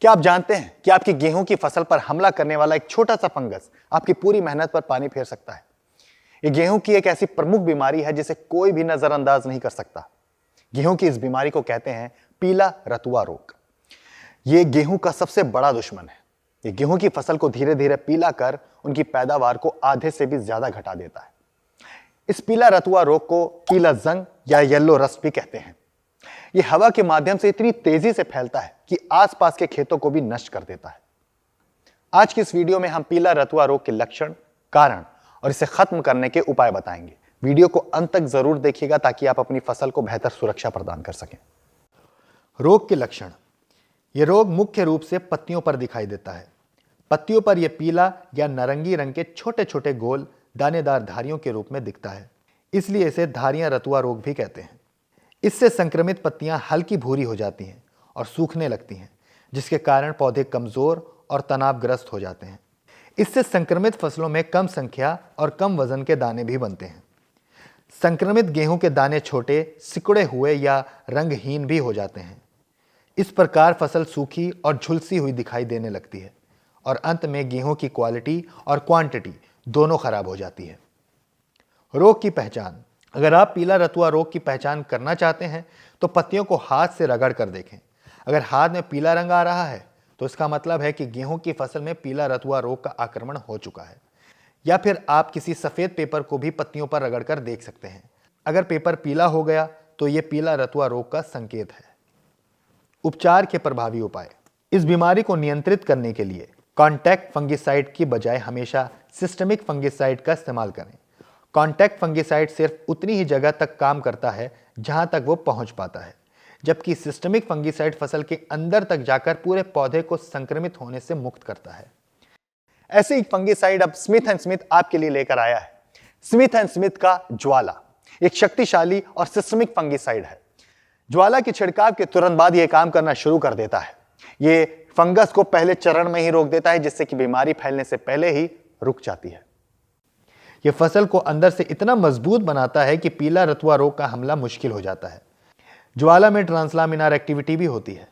क्या आप जानते हैं कि आपकी गेहूं की फसल पर हमला करने वाला एक छोटा सा फंगस आपकी पूरी मेहनत पर पानी फेर सकता है। ये गेहूं की एक ऐसी प्रमुख बीमारी है जिसे कोई भी नजरअंदाज नहीं कर सकता। गेहूं की इस बीमारी को कहते हैं पीला रतुआ रोग। ये गेहूं का सबसे बड़ा दुश्मन है। ये गेहूं की फसल को धीरे धीरे पीला कर उनकी पैदावार को आधे से भी ज्यादा घटा देता है। इस पीला रतुआ रोग को पीला जंग या येलो रस्ट भी कहते हैं। यह हवा के माध्यम से इतनी तेजी से फैलता है कि आसपास के खेतों को भी नष्ट कर देता है। आज की इस वीडियो में हम पीला रतुआ रोग के लक्षण, कारण और इसे खत्म करने के उपाय बताएंगे। वीडियो को अंत तक जरूर देखिएगा ताकि आप अपनी फसल को बेहतर सुरक्षा प्रदान कर सकें। रोग के लक्षण। यह रोग मुख्य रूप से पत्तियों पर दिखाई देता है। पत्तियों पर यह पीला या नारंगी रंग के छोटे छोटे गोल दानेदार धारियों के रूप में दिखता है, इसलिए इसे धारियां रतुआ रोग भी कहते हैं। इससे संक्रमित पत्तियां हल्की भूरी हो जाती हैं और सूखने लगती हैं, जिसके कारण पौधे कमजोर और तनावग्रस्त हो जाते हैं। इससे संक्रमित फसलों में कम संख्या और कम वजन के दाने भी बनते हैं। संक्रमित गेहूं के दाने छोटे, सिकुड़े हुए या रंगहीन भी हो जाते हैं। इस प्रकार फसल सूखी और झुलसी हुई दिखाई देने लगती है और अंत में गेहूं की क्वालिटी और क्वांटिटी दोनों खराब हो जाती है। रोग की पहचान। अगर आप पीला रतुआ रोग की पहचान करना चाहते हैं तो पत्तियों को हाथ से रगड़ कर देखें। अगर हाथ में पीला रंग आ रहा है तो इसका मतलब है कि गेहूं की फसल में पीला रतुआ रोग का आक्रमण हो चुका है। या फिर आप किसी सफेद पेपर को भी पत्तियों पर रगड़ कर देख सकते हैं। अगर पेपर पीला हो गया तो यह पीला रतुआ रोग का संकेत है। उपचार के प्रभावी उपाय। इस बीमारी को नियंत्रित करने के लिए कॉन्टैक्ट फंगिसाइड की बजाय हमेशा सिस्टमिक फंगिसाइड का इस्तेमाल करें। कॉन्टैक्ट फंगिसाइड सिर्फ उतनी ही जगह तक काम करता है जहां तक वो पहुंच पाता है, जबकि सिस्टमिक फंगिसाइड फसल के अंदर तक जाकर पूरे पौधे को संक्रमित होने से मुक्त करता है। ऐसे ही फंगिसाइड अब स्मिथ एंड स्मिथ आपके लिए लेकर आया है। स्मिथ एंड स्मिथ का ज्वाला एक शक्तिशाली और सिस्टमिक फंगिसाइड है। ज्वाला के छिड़काव के तुरंत बाद यह काम करना शुरू कर देता है। ये फंगस को पहले चरण में ही रोक देता है, जिससे कि बीमारी फैलने से पहले ही रुक जाती है। यह फसल को अंदर से इतना मजबूत बनाता है कि पीला रतुआ रोग का हमला मुश्किल हो जाता है। ज्वाला में ट्रांसलामिनार एक्टिविटी भी होती है,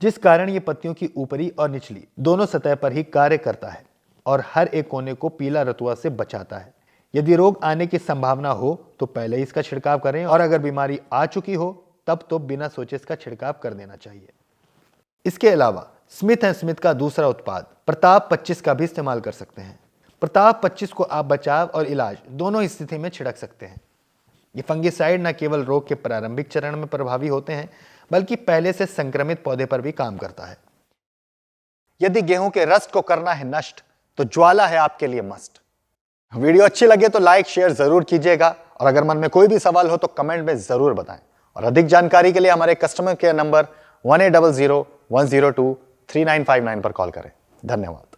जिस कारण यह पत्तियों की ऊपरी और निचली दोनों सतह पर ही कार्य करता है और हर एक कोने को पीला रतुआ से बचाता है। यदि रोग आने की संभावना हो तो पहले ही इसका छिड़काव करें और अगर बीमारी आ चुकी हो तब तो बिना सोचे इसका छिड़काव कर देना चाहिए। इसके अलावा स्मिथ एंड स्मिथ का दूसरा उत्पाद प्रताप 25 का भी इस्तेमाल कर सकते हैं। प्रताप 25 को आप बचाव और इलाज दोनों स्थिति में छिड़क सकते हैं। ये फंगिसाइड न केवल रोग के प्रारंभिक चरण में प्रभावी होते हैं, बल्कि पहले से संक्रमित पौधे पर भी काम करता है। यदि गेहूं के रस्ट को करना है नष्ट तो ज्वाला है आपके लिए मस्ट। वीडियो अच्छी लगे तो लाइक शेयर जरूर कीजिएगा और अगर मन में कोई भी सवाल हो तो कमेंट में जरूर बताएं। और अधिक जानकारी के लिए हमारे कस्टमर केयर नंबर 1800 102 3959 पर कॉल करें। धन्यवाद।